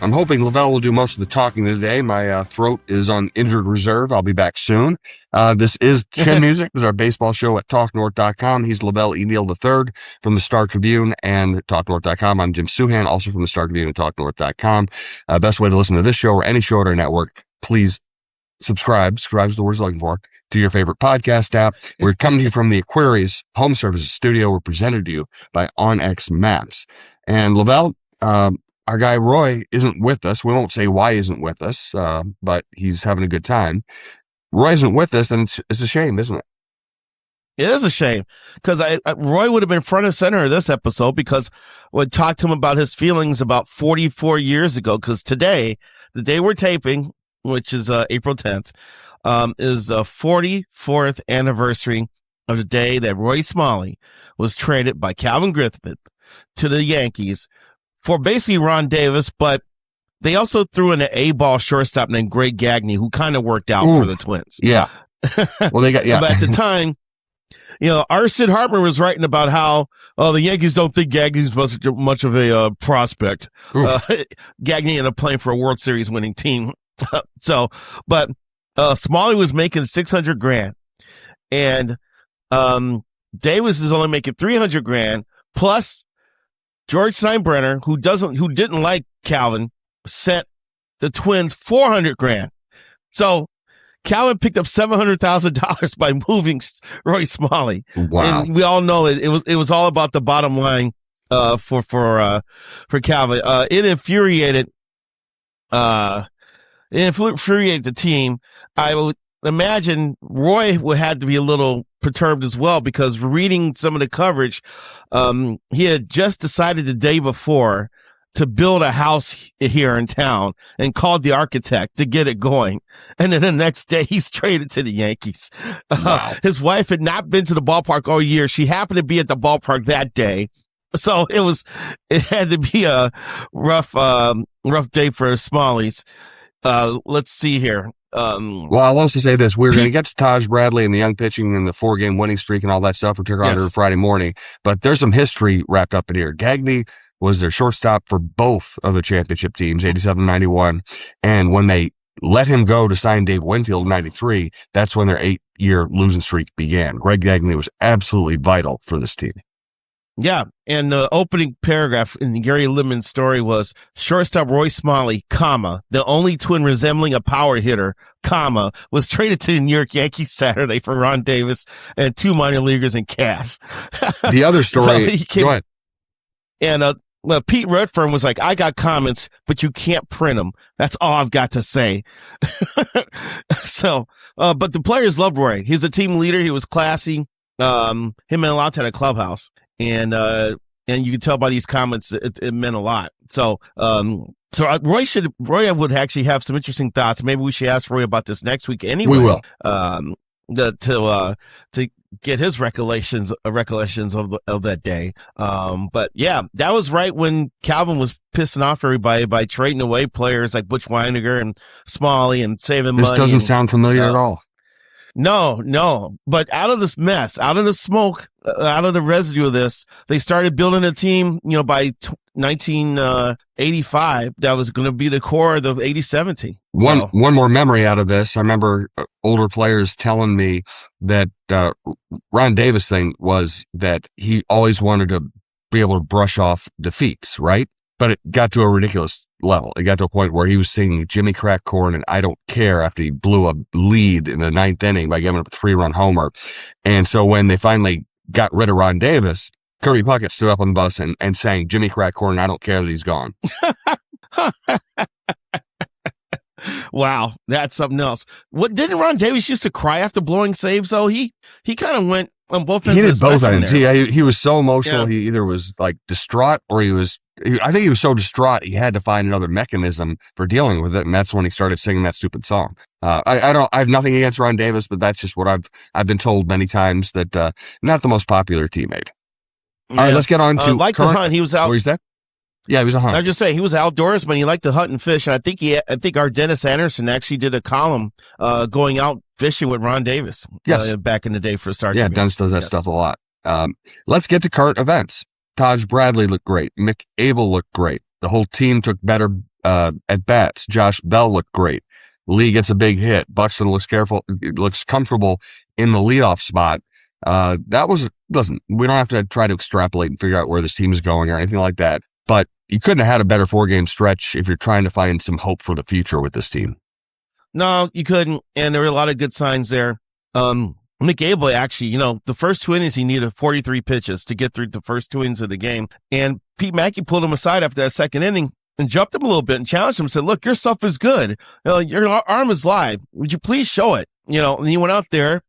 I'm hoping LaVelle will do most of the talking today. My throat is on injured reserve. I'll be back soon. This is Chin Music. This is our baseball show at TalkNorth.com. He's LaVelle Neal III from the Star Tribune and TalkNorth.com. I'm Jim Souhan, also from the Star Tribune and TalkNorth.com. Best way to listen to this show or any show at our network, please subscribe is the word I was looking for, to your favorite podcast app. We're coming to you from the Aquarius Home Services Studio. We're presented to you by OnX Maps. And LaVelle, our guy Roy isn't with us. We won't say why he isn't with us, but he's having a good time. Roy isn't with us, and it's a shame, isn't it? It is a shame, because Roy would have been front and center of this episode, because we talked to him about his feelings about 44 years ago, because today, the day we're taping, which is April 10th, is the 44th anniversary of the day that Roy Smalley was traded by Calvin Griffith to the Yankees for basically Ron Davis, but they also threw in an A-ball shortstop named Greg Gagne, who kind of worked out for the Twins. Yeah. Well, they got, yeah. But at the time, our Sid Hartman was writing about how, the Yankees don't think Gagne's much of a prospect. Gagne ended up playing for a World Series winning team. But Smalley was making $600,000, and Davis is only making $300,000, plus George Steinbrenner, who didn't like Calvin, sent the Twins $400,000. So Calvin picked up $700,000 by moving Roy Smalley. Wow! And we all know it was all about the bottom line for Calvin. It infuriated the team. I would imagine Roy would have to be a little perturbed as well, because reading some of the coverage, he had just decided the day before to build a house here in town and called the architect to get it going. And then the next day he's traded to the Yankees. Wow. His wife had not been to the ballpark all year. She happened to be at the ballpark that day. So it had to be a rough day for Smalley's. Let's see here. Well, I'll also say this. We're going to get to Taj Bradley and the young pitching and the 4-game winning streak and all that stuff. We'll take on to Friday morning, but there's some history wrapped up in here. Gagne was their shortstop for both of the championship teams, 87-91. And when they let him go to sign Dave Winfield in 93, that's when their 8-year losing streak began. Greg Gagne was absolutely vital for this team. Yeah, and the opening paragraph in Gary Littman's story was, shortstop Roy Smalley, the only Twin resembling a power hitter, was traded to the New York Yankees Saturday for Ron Davis and 2 minor leaguers in cash. The other story, go ahead. And Pete Redfern was like, I got comments, but you can't print them. That's all I've got to say. But the players loved Roy. He was a team leader. He was classy. Him and Lott had a clubhouse. And you can tell by these comments, it meant a lot. So Roy would actually have some interesting thoughts. Maybe we should ask Roy about this next week anyway. We will. To get his recollections of that day. But yeah, that was right when Calvin was pissing off everybody by trading away players like Butch Weiniger and Smalley and saving money. This doesn't sound familiar at all. No. But out of this mess, out of the smoke, out of the residue of this, they started building a team, by 1985 that was going to be the core of the 87 team. One more memory out of this. I remember older players telling me that Ron Davis thing was that he always wanted to be able to brush off defeats, right? But it got to a ridiculous level. It got to a point where he was singing Jimmy Crack Corn and I Don't Care after he blew a lead in the 9th inning by giving up a 3-run homer. And so when they finally got rid of Ron Davis, Kirby Puckett stood up on the bus and sang Jimmy Crack Corn, I don't care that he's gone. Wow, that's something else. What didn't Ron Davis used to cry after blowing saves though? He kind of went on both ends. He did both ends. He was so emotional. Yeah. He either was like distraught or I think he was so distraught he had to find another mechanism for dealing with it, and that's when he started singing that stupid song. I have nothing against Ron Davis, but that's just what I've been told many times, that not the most popular teammate. All right, let's get on to like to hunt. He was out. Where is that? Yeah, he was a hunt. I just say he was outdoorsman. He liked to hunt and fish, and I think our Dennis Anderson actually did a column going out fishing with Ron Davis. Yes, back in the day for Star Yeah, Tribune. Dennis does that stuff a lot. Let's get to current events. Taj Bradley looked great. Mick Abel looked great. The whole team took better at bats. Josh Bell looked great. Lee gets a big hit. Buxton looks comfortable in the leadoff spot. We don't have to try to extrapolate and figure out where this team is going or anything like that. But you couldn't have had a better 4-game stretch if you're trying to find some hope for the future with this team. No, you couldn't. And there were a lot of good signs there. Nick Abel, actually, the first 2 innings, he needed 43 pitches to get through the first 2 innings of the game. And Pete Mackey pulled him aside after that second inning and jumped him a little bit and challenged him and said, look, your stuff is good. Your arm is live. Would you please show it? And he went out there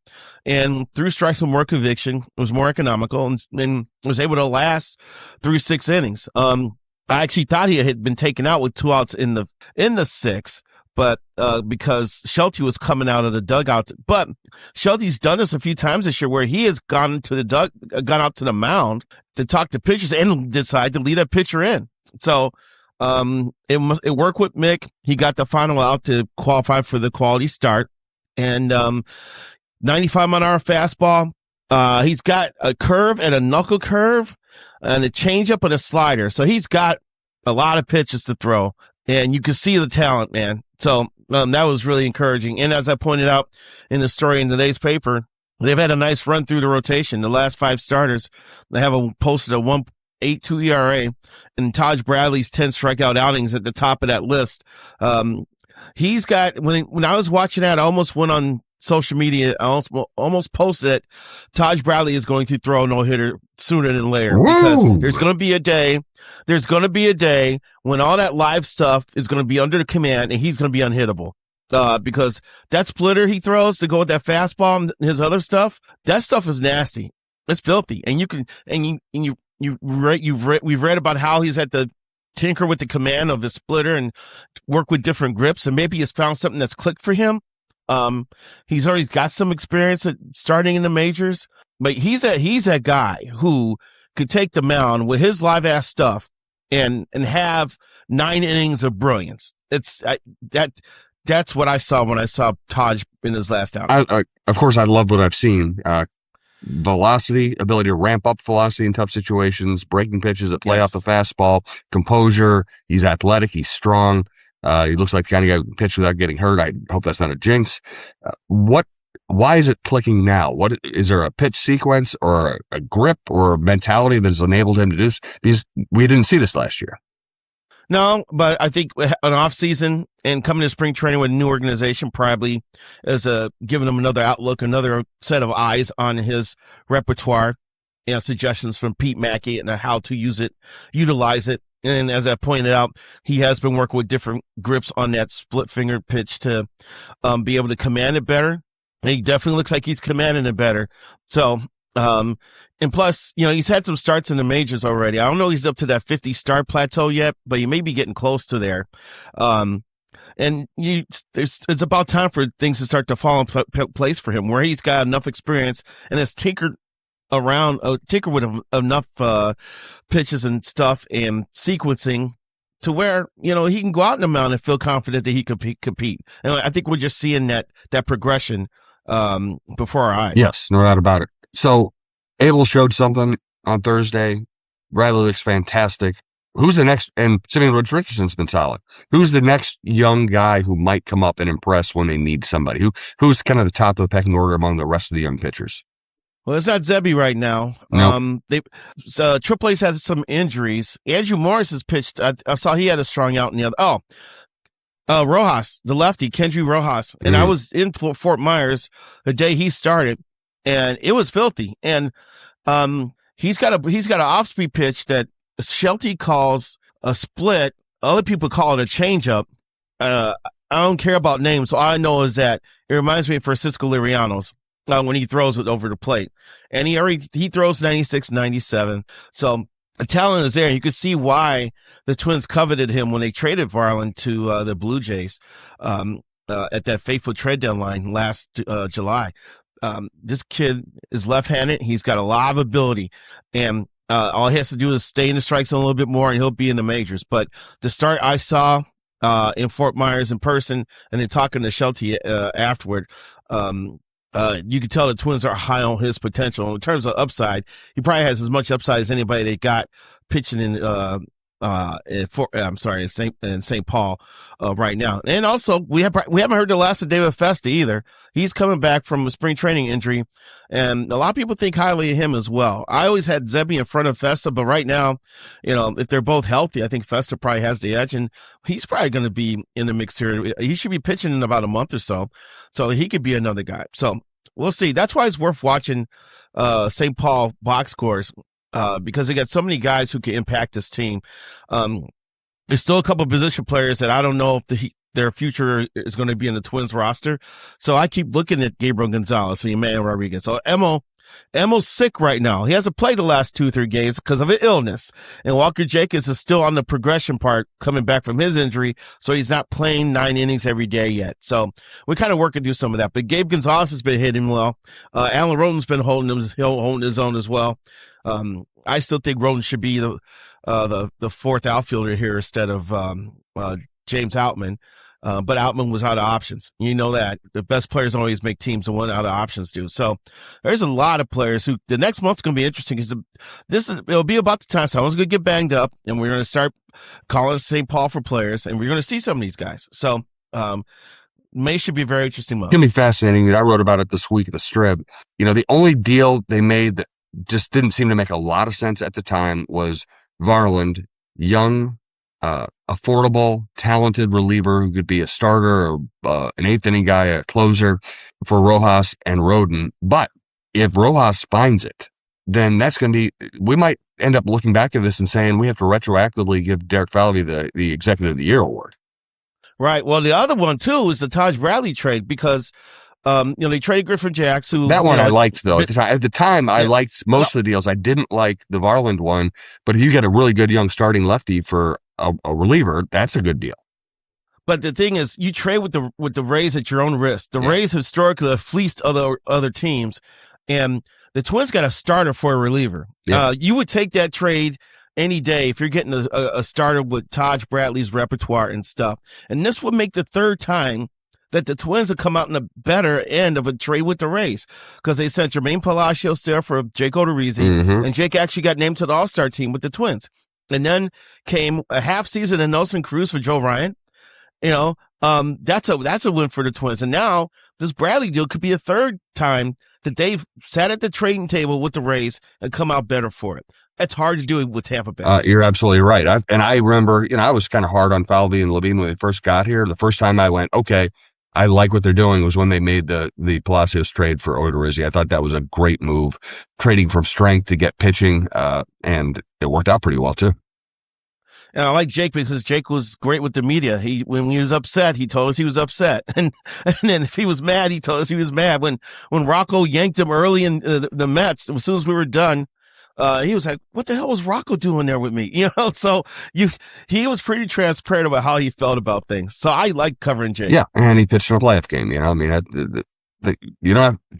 and threw strikes with more conviction. It was more economical and was able to last through 6 innings. I actually thought he had been taken out with 2 outs in the 6th. But because Shelty was coming out of the dugout, but Shelty's done this a few times this year where he has gone out to the mound to talk to pitchers and decide to lead a pitcher in. So it worked with Mick. He got the final out to qualify for the quality start, and 95-mile-an-hour fastball. He's got a curve and a knuckle curve and a changeup and a slider. So he's got a lot of pitches to throw, and you can see the talent, man. So that was really encouraging. And as I pointed out in the story in today's paper, they've had a nice run through the rotation. The last 5 starters, they have posted a 1.82 ERA, and Taj Bradley's 10 strikeout outings at the top of that list. He's got, when I was watching that, I almost went on social media. I almost posted that Taj Bradley is going to throw a no-hitter sooner than later. Woo! Because there's going to be a day when all that live stuff is going to be under the command and he's going to be unhittable. Because that splitter he throws to go with that fastball and his other stuff, that stuff is nasty. It's filthy. And we've read about how he's had to tinker with the command of the splitter and work with different grips, and maybe he's found something that's clicked for him. He's already got some experience at starting in the majors, but he's that guy who could take the mound with his live ass stuff and have 9 innings of brilliance. That's what I saw when I saw Taj in his last outing. Of course, I love what I've seen. Velocity, ability to ramp up velocity in tough situations, breaking pitches that play off the fastball, composure. He's athletic. He's strong. He looks like the kind of guy who can pitch without getting hurt. I hope that's not a jinx. Why is it clicking now? What is there, a pitch sequence or a grip or a mentality that has enabled him to do this? Because we didn't see this last year. No, but I think an off season and coming to spring training with a new organization probably is giving him another outlook, another set of eyes on his repertoire. Suggestions from Pete Mackey and how to utilize it. And as I pointed out, he has been working with different grips on that split finger pitch to be able to command it better. He definitely looks like he's commanding it better. So, and plus, he's had some starts in the majors already. I don't know if he's up to that 50 start plateau yet, but he may be getting close to there. And it's about time for things to start to fall in place for him, where he's got enough experience and has tinkered with enough pitches and stuff and sequencing to where he can go out in the mound and feel confident that he could compete. And I think we're just seeing that progression before our eyes. Yes, no doubt about it. So Abel showed something on Thursday. Bradley looks fantastic. Who's the next? And Simeon Richardson's been solid. Who's the next young guy who might come up and impress when they need somebody? Who's kind of the top of the pecking order among the rest of the young pitchers? Well, it's not Zebby right now. Nope. Triple A's had some injuries. Andrew Morris has pitched. I saw he had a strong out in the other. Rojas, the lefty, Kendry Rojas. And I was in Fort Myers the day he started, and it was filthy. And he's got an off-speed pitch that Shelty calls a split. Other people call it a changeup. I don't care about names. All I know is that it reminds me of Francisco Liriano's. When he throws it over the plate, and he throws 96, 97. So the talent is there. You can see why the Twins coveted him when they traded Varland to the Blue Jays at that fateful trade deadline last July. This kid is left-handed. He's got a lot of ability, and all he has to do is stay in the strike zone a little bit more, and he'll be in the majors. But the start I saw in Fort Myers in person, and then talking to Shelty afterward, you can tell the Twins are high on his potential. In terms of upside, he probably has as much upside as anybody they got pitching in in St. Paul, right now. And also we haven't heard the last of David Festa either. He's coming back from a spring training injury, and a lot of people think highly of him as well. I always had Zebby in front of Festa, but right now, if they're both healthy, I think Festa probably has the edge, and he's probably going to be in the mix here. He should be pitching in about a month or so he could be another guy. So we'll see. That's why it's worth watching St. Paul box scores. Because they got so many guys who can impact this team. There's still a couple of position players that I don't know if their future is going to be in the Twins roster. So I keep looking at Gabriel Gonzalez and Emmanuel Rodriguez. So Emo's sick right now. He hasn't played the last 2-3 games because of an illness. And Walker Jacobs is still on the progression part coming back from his injury. So he's not playing 9 innings every day yet. So we're kind of working through some of that. But Gabe Gonzalez has been hitting well. Alan Roden's been holding his own as well. I still think Roden should be the fourth outfielder here instead of James Outman. But Outman was out of options. You know that. The best players always make teams and one out of options do. So there's a lot of players who the next month's going to be interesting because it'll be about the time someone's going to get banged up and we're going to start calling St. Paul for players and we're going to see some of these guys. So, May should be a very interesting month. It's going to be fascinating. I wrote about it this week at the Strip. The only deal they made that just didn't seem to make a lot of sense at the time was Varland, young, affordable, talented reliever who could be a starter or an eighth inning guy, a closer for Rojas and Roden. But if Rojas finds it, then that's going to be, we might end up looking back at this and saying we have to retroactively give Derek Falvey the Executive of the Year award. Right. Well, the other one too is the Taj Bradley trade because they traded Griffin Jacks, who that one I liked though. At the time, I liked most of the deals. I didn't like the Varland one, but if you get a really good young starting lefty for a reliever, that's a good deal. But the thing is, you trade with the Rays at your own risk. The Rays historically have fleeced other teams, and the Twins got a starter for a reliever. Yeah. You would take that trade any day if you're getting a starter with Taj Bradley's repertoire and stuff. And this would make the third time that the Twins have come out in the better end of a trade with the Rays because they sent Jermaine Palacios there for Jake Odorizzi, and Jake actually got named to the All-Star team with the Twins. And then came a half season of Nelson Cruz for Joe Ryan. That's a win for the Twins. And now this Bradley deal could be a third time that they've sat at the trading table with the Rays and come out better for it. It's hard to do it with Tampa Bay. You're absolutely right. I remember, I was kind of hard on Falvey and Levine when they first got here. The first time I went, okay, I like what they're doing was when they made the Palacios trade for Odorizzi. I thought that was a great move, trading from strength to get pitching, and it worked out pretty well too. And I like Jake because Jake was great with the media. When he was upset, he told us he was upset. And then if he was mad, he told us he was mad. When Rocco yanked him early in the Mets, as soon as we were done, he was like, what the hell was Rocco doing there with me? So he was pretty transparent about how he felt about things. So I like covering Jake. Yeah. And he pitched in a playoff game. It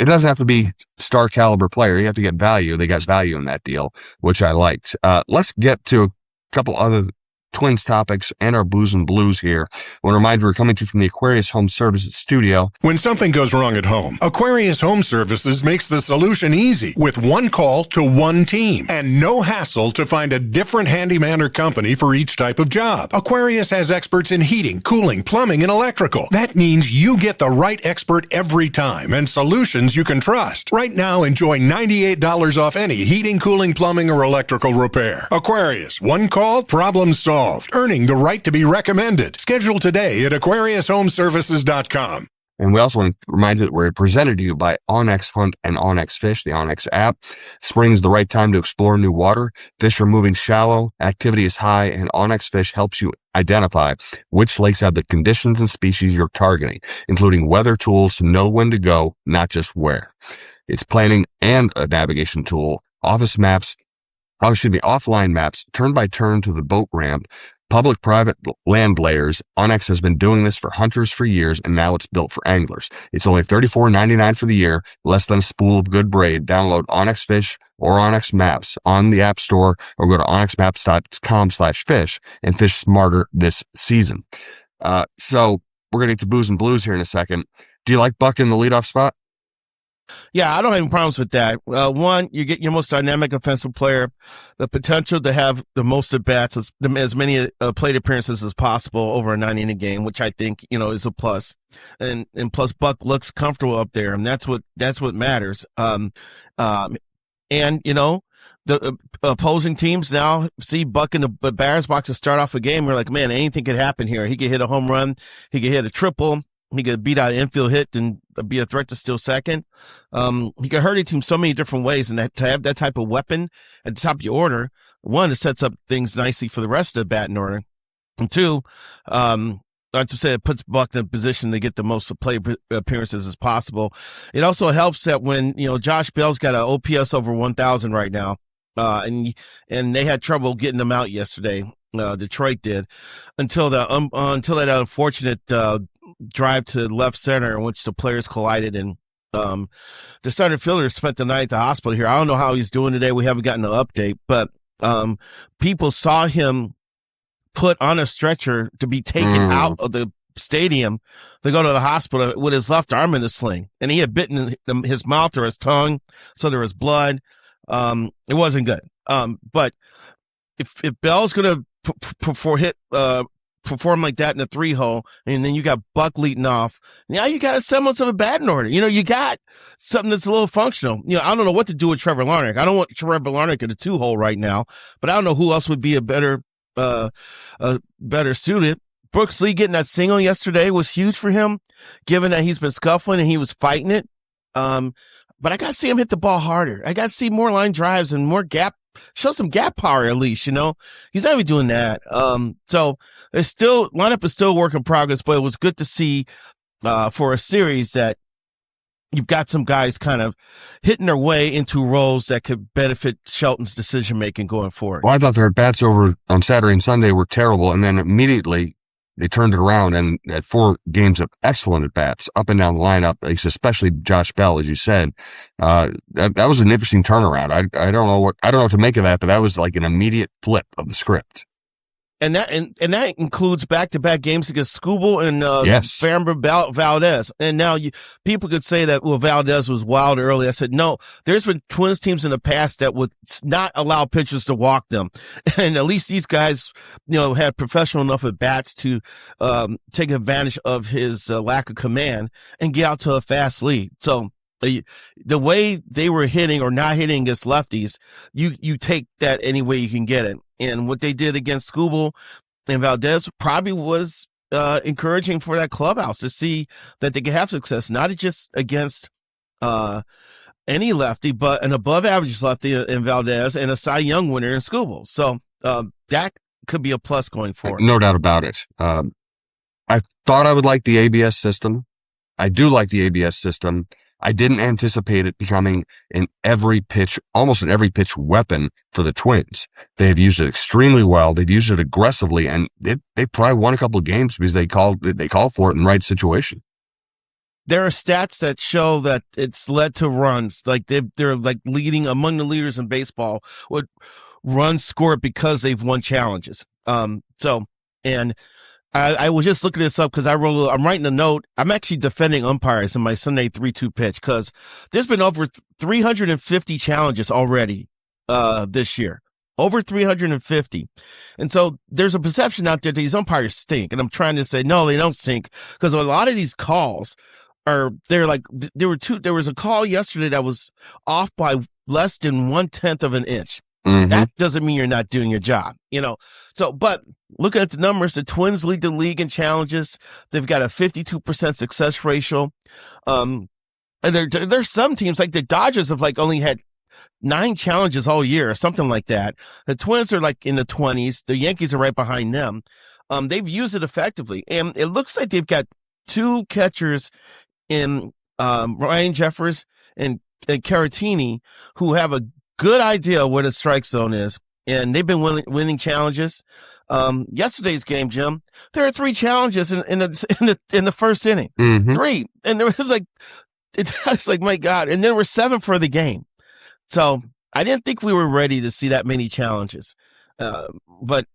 doesn't have to be star caliber player. You have to get value. They got value in that deal, which I liked. Let's get to a couple other Twins topics and our booze and blues here. I want to remind you we're coming to you from the Aquarius Home Services studio. When something goes wrong at home, Aquarius Home Services makes the solution easy with one call to one team and no hassle to find a different handyman or company for each type of job. Aquarius has experts in heating, cooling, plumbing, and electrical. That means you get the right expert every time and solutions you can trust. Right now, enjoy $98 off any heating, cooling, plumbing, or electrical repair. Aquarius, one call, problem solved. Earning the right to be recommended. Schedule today at AquariusHomeservices.com. And we also want to remind you that we're presented to you by Onyx Hunt and Onyx Fish, the Onyx app. Spring is the right time to explore new water. Fish are moving shallow, activity is high, and Onyx Fish helps you identify which lakes have the conditions and species you're targeting, including weather tools to know when to go, not just where. It's planning and a navigation tool, offline maps, turn by turn to the boat ramp, public-private land layers. Onyx has been doing this for hunters for years, and now it's built for anglers. It's only $34.99 for the year, less than a spool of good braid. Download Onyx Fish or Onyx Maps on the App Store or go to onyxmaps.com/fish and fish smarter this season. So we're going to get to booze and blues here in a second. Do you like Buck in the leadoff spot? Yeah, I don't have any problems with that. One, you get your most dynamic offensive player, the potential to have the most at bats, as many plate appearances as possible over a 9-inning game, which I think is a plus. And plus, Buck looks comfortable up there, and that's what matters. And the opposing teams now see Buck in the batter's box to start off a game. We're like, man, anything could happen here. He could hit a home run, he could hit a triple. He could beat out an infield hit and be a threat to steal second. He could hurt a team so many different ways, and to have that type of weapon at the top of your order, one, it sets up things nicely for the rest of the batting order, and two, like I said, it puts Buck in a position to get the most play appearances as possible. It also helps that when Josh Bell's got an OPS over 1,000 right now, and they had trouble getting them out yesterday. Detroit did until that unfortunate drive to left center in which the players collided, and the center fielder spent the night at the hospital here. I don't know how he's doing today. We haven't gotten an update, but people saw him put on a stretcher to be taken out of the stadium to go to the hospital with his left arm in a sling, and he had bitten his mouth or his tongue, so there was blood. It wasn't good. But if Bell's gonna perform like that in a 3-hole, and then you got Buck leading off, now you got a semblance of a batting order. You got something that's a little functional. I don't know what to do with Trevor Larnach. I don't want Trevor Larnach in a 2-hole right now, but I don't know who else would be a better suited. Brooks Lee getting that single yesterday was huge for him, given that he's been scuffling and he was fighting it. But I got to see him hit the ball harder. I got to see more line drives and more show some gap power at least, He's not even doing that. So lineup is still a work in progress, but it was good to see, for a series that you've got some guys kind of hitting their way into roles that could benefit Shelton's decision-making going forward. Well, I thought their at-bats over on Saturday and Sunday were terrible, and then immediately they turned it around and had 4 games of excellent at-bats up and down the lineup, especially Josh Bell, as you said. That was an interesting turnaround. I don't know what to make of that, but that was like an immediate flip of the script. And that includes back-to-back games against Skubal and Framber Valdez. And now people could say that, well, Valdez was wild early. I said, no, there's been Twins teams in the past that would not allow pitchers to walk them. And at least these guys, had professional enough at bats to take advantage of his lack of command and get out to a fast lead. So the way they were hitting or not hitting against lefties, you take that any way you can get it. And what they did against Skubal and Valdez probably was encouraging for that clubhouse to see that they could have success, not just against any lefty, but an above-average lefty in Valdez and a Cy Young winner in Skubal. So that could be a plus going forward. No doubt about it. I thought I would like the ABS system. I do like the ABS system. I didn't anticipate it becoming almost an every pitch weapon for the Twins. They have used it extremely well. They've used it aggressively, and they probably won a couple of games because they called for it in the right situation. There are stats that show that it's led to runs. Like they're like leading among the leaders in baseball with runs scored because they've won challenges. I was just looking this up because I'm writing a note. I'm actually defending umpires in my Sunday 3-2 pitch because there's been over 350 challenges already this year. Over 350. And so there's a perception out there that these umpires stink. And I'm trying to say, no, they don't stink, because a lot of these calls there was a call yesterday that was off by less than 1/10 of an inch. Mm-hmm. That doesn't mean you're not doing your job, So, but looking at the numbers, the Twins lead the league in challenges. They've got a 52% success ratio. And there's some teams like the Dodgers have only had 9 challenges all year or something like that. The Twins are in the 20s. The Yankees are right behind them. They've used it effectively, and it looks like they've got 2 catchers in Ryan Jeffers and Caratini who have a good idea where the strike zone is, and they've been winning challenges. Yesterday's game, Jim, there are 3 challenges in the first inning. Mm-hmm. 3, and there was my God, and there were 7 for the game. So I didn't think we were ready to see that many challenges. But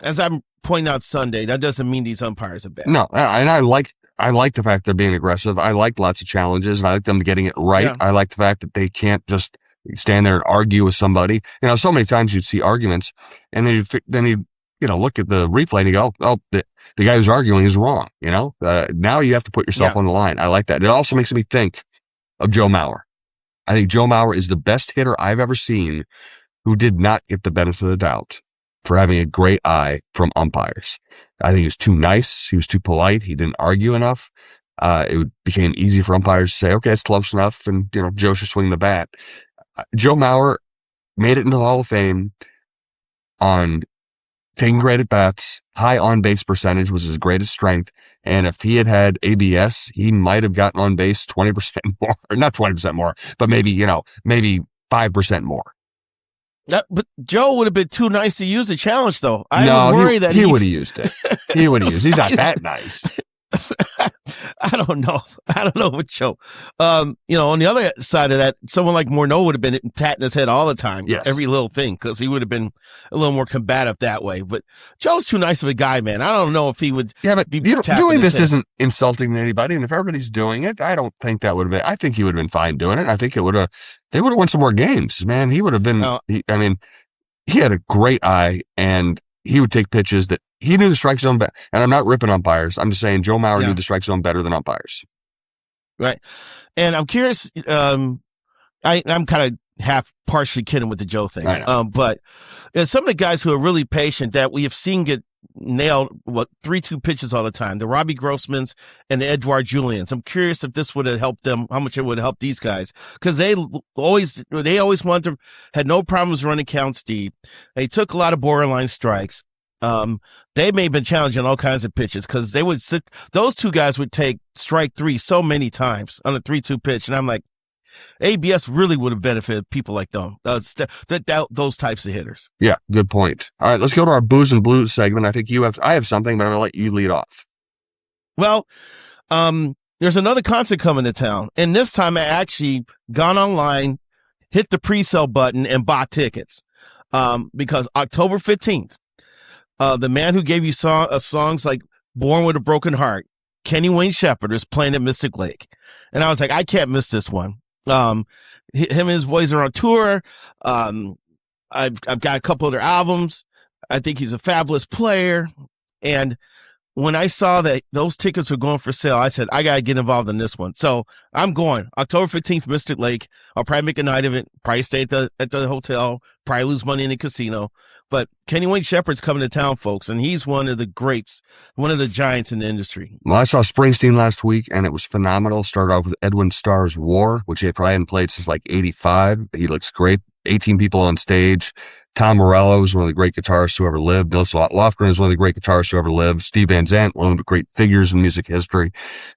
as I'm pointing out Sunday, that doesn't mean these umpires are bad. No, and I like I like the fact they're being aggressive. I like lots of challenges, and I like them getting it right. Yeah. I like the fact that they can't just stand there and argue with somebody. So many times you'd see arguments, and then you look at the replay and you go, oh, the guy who's arguing is wrong. Now you have to put yourself on the line. I like that. It also makes me think of Joe Mauer. I think Joe Mauer is the best hitter I've ever seen who did not get the benefit of the doubt for having a great eye from umpires. I think he was too nice. He was too polite. He didn't argue enough. It became easy for umpires to say, okay, it's close enough, and Joe should swing the bat. Joe Mauer made it into the Hall of Fame on taking great at bats. High on base percentage was his greatest strength. And if he had ABS, he might have gotten on base 20% more, or not 20% more, but maybe 5% more. But Joe would have been too nice to use the challenge, though. I worry that he would have used it. He would have used it. He's not that nice. I don't know with Joe. On the other side of that, someone like Morneau would have been patting his head all the time. Yes. Every little thing, because he would have been a little more combative that way. But Joe's too nice of a guy, man. I don't know if he would. Yeah, but doing this isn't insulting to anybody. And if everybody's doing it, I don't think that would have been. I think he would have been fine doing it. I think they would have won some more games, man. He would have been. He had a great eye, and he would take pitches that he knew the strike zone better. And I'm not ripping umpires. I'm just saying Joe Mauer knew the strike zone better than umpires. Right. And I'm curious, I'm kind of half partially kidding with the Joe thing. I know. But some of the guys who are really patient that we have seen get nailed 3-2 pitches all the time, the Robbie Grossmans and the Edouard Julians. I'm curious if this would have helped them, how much it would help these guys, because they always had no problems running counts deep. They took a lot of borderline strikes. They may have been challenging all kinds of pitches, because those two guys would take strike 3 so many times on a 3-2 pitch, and I'm like, ABS really would have benefited people like them, those types of hitters. Yeah, good point. All right, let's go to our Booze and Blues segment. I think I have something, but I'm going to let you lead off. Well, there's another concert coming to town, and this time I actually gone online, hit the pre-sale button, and bought tickets, because October 15th, the man who gave you songs like Born with a Broken Heart, Kenny Wayne Shepherd, is playing at Mystic Lake. And I was like, I can't miss this one. Him and his boys are on tour. I've got a couple other albums. I think he's a fabulous player. And when I saw that those tickets were going for sale, I said, I got to get involved in this one. So I'm going October 15th, Mystic Lake. I'll probably make a night of it, probably stay at the hotel, probably lose money in the casino. But Kenny Wayne Shepherd's coming to town, folks, and he's one of the greats, one of the giants in the industry. Well, I saw Springsteen last week, and it was phenomenal. Started off with Edwin Starr's War, which he probably hadn't played since like 85. He looks great. 18 people on stage. Tom Morello is one of the great guitarists who ever lived. Nils Lofgren is one of the great guitarists who ever lived. Steve Van Zandt, one of the great figures in music history.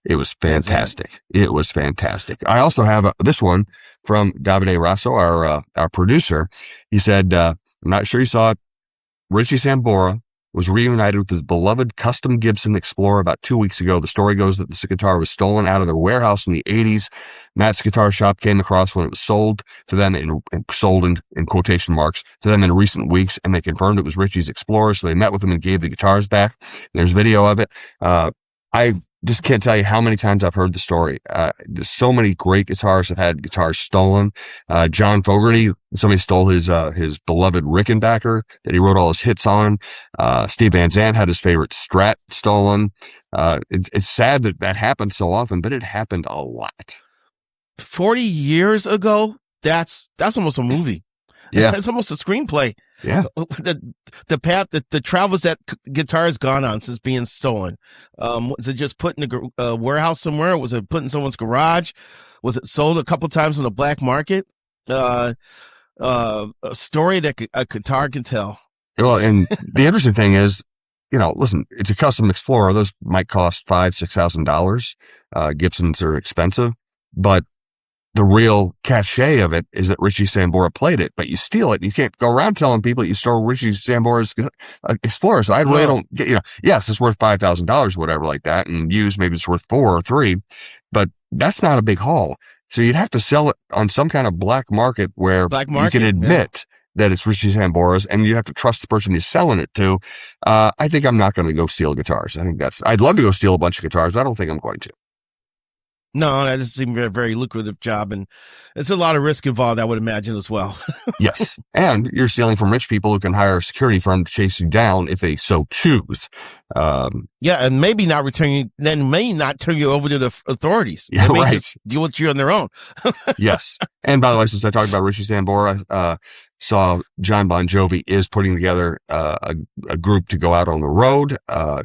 It was fantastic. It was fantastic. I also have this one from Davide Rosso, our producer. He said, I'm not sure you saw it. Richie Sambora was reunited with his beloved custom Gibson Explorer about 2 weeks ago. The story goes that this guitar was stolen out of their warehouse in the 80s. Matt's Guitar Shop came across when it was sold to them, sold in quotation marks, to them in recent weeks, and they confirmed it was Richie's Explorer, so they met with him and gave the guitars back. There's video of it. I just can't tell you how many times I've heard the story. So many great guitarists have had guitars stolen. John Fogerty, somebody stole his beloved Rickenbacker that he wrote all his hits on. Steve Van Zandt had his favorite Strat stolen. It's sad that happens so often, but it happened a lot. 40 years ago, that's almost a movie. Yeah. That's almost a screenplay. Yeah. The path, the travels that guitar has gone on since being stolen. Was it just put in a warehouse somewhere? Was it put in someone's garage? Was it sold a couple times on the black market? A story that a guitar can tell. Well, and the interesting thing is, listen, it's a custom Explorer. Those might cost $5,000-$6,000. Gibsons are expensive, but the real cachet of it is that Richie Sambora played it, but you steal it and you can't go around telling people you stole Richie Sambora's Explorer. So I really don't get, yes, it's worth $5,000, whatever like that, and used maybe it's worth $4,000 or $3,000, but that's not a big haul. So you'd have to sell it on some kind of black market where you can admit that it's Richie Sambora's, and you have to trust the person you're selling it to. I think I'm not going to go steal guitars. I'd love to go steal a bunch of guitars, but I don't think I'm going to. No, that just seems a very, very lucrative job, and it's a lot of risk involved, I would imagine, as well. Yes. And you're stealing from rich people who can hire a security firm to chase you down if they so choose. Yeah, and maybe not return you, then may not turn you over to the authorities. Yeah, they may right. just deal with you on their own. Yes. And by the way, since I talked about Richie Sambora, saw John Bon Jovi is putting together a group to go out on the road.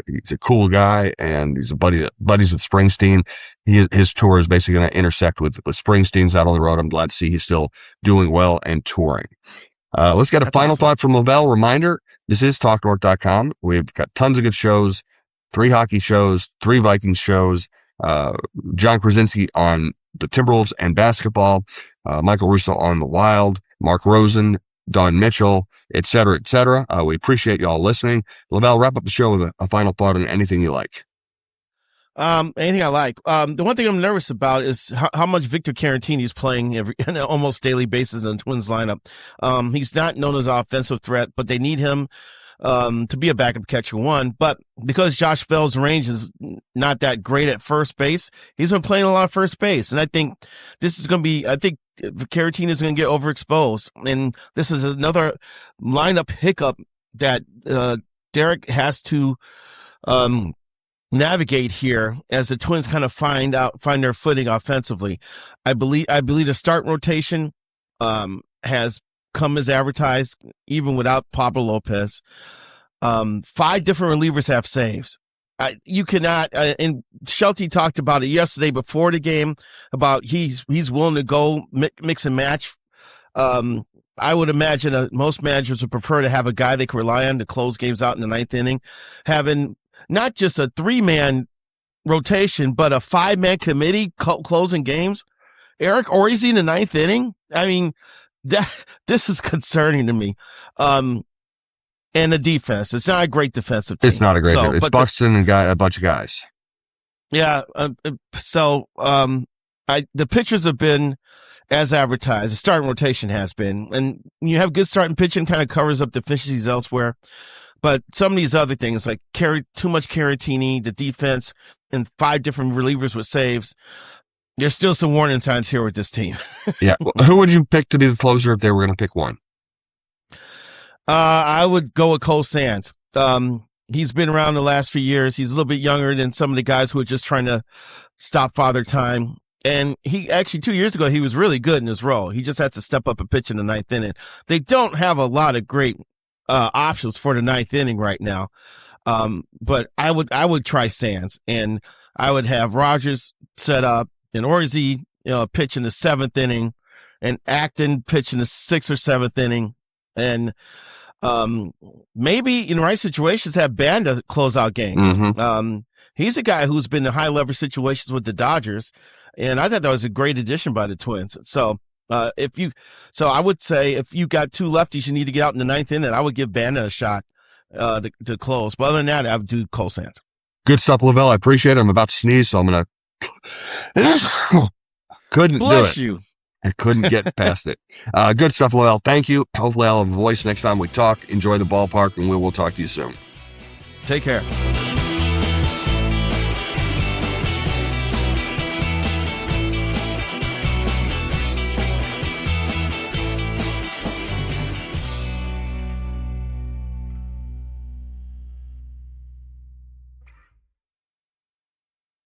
He's a cool guy, and he's buddies with Springsteen. His tour is basically going to intersect with Springsteen's out on the road. I'm glad to see he's still doing well and touring. Let's get a final thought from LaVelle. Reminder, this is TalkNorth.com. We've got tons of good shows, 3 hockey shows, 3 Vikings shows, John Krasinski on the Timberwolves and basketball, Michael Russo on the Wild, Mark Rosen, Don Mitchell, et cetera, et cetera. We appreciate you all listening. LaVelle, wrap up the show with a final thought on anything you like. Anything I like. The one thing I'm nervous about is how much Victor Caratini is playing on an almost daily basis in the Twins lineup. He's not known as an offensive threat, but they need him to be a backup catcher, one. But because Josh Bell's range is not that great at first base, he's been playing a lot of first base. And I think this is going to be, I think Caratini is going to get overexposed. And this is another lineup hiccup that Derek has to navigate here as the Twins kind of find their footing offensively. I believe the start rotation has come as advertised, even without Pablo Lopez. 5 different relievers have saves. You cannot, and Shelty talked about it yesterday before the game about he's willing to go mix and match. I would imagine most managers would prefer to have a guy they can rely on to close games out in the 9th inning, having not just a 3-man rotation, but a 5-man committee closing games. Eric Orsey in the 9th inning. I mean, this is concerning to me. And the defense, it's not a great defensive team. It's not a great defense. It's Buxton and a bunch of guys. Yeah. The pitchers have been as advertised. The starting rotation has been, and you have good starting pitching, kind of covers up deficiencies elsewhere. But some of these other things, like too much Caratini, the defense, and 5 different relievers with saves, there's still some warning signs here with this team. Yeah. Well, who would you pick to be the closer if they were going to pick one? I would go with Cole Sands. He's been around the last few years. He's a little bit younger than some of the guys who are just trying to stop Father Time. And he actually 2 years ago, he was really good in his role. He just had to step up and pitch in the 9th inning. They don't have a lot of great options for the 9th inning right now. But I would try Sands, and I would have Rogers set up and Orsey, pitch in the 7th inning, and Acton pitch in the 6th or 7th inning. And, maybe in the right situations have Banda close out games. Mm-hmm. He's a guy who's been in high leverage situations with the Dodgers. And I thought that was a great addition by the Twins. So I would say if you got 2 lefties, you need to get out in the 9th inning. I would give Banda a shot to close. But other than that, I would do Cole Sands. Good stuff, LaVelle. I appreciate it. I'm about to sneeze, so I'm going to. Couldn't Bless do it. you. I couldn't get past it. Good stuff, LaVelle. Thank you. Hopefully I'll have a voice next time we talk. Enjoy the ballpark, and we will talk to you soon. Take care.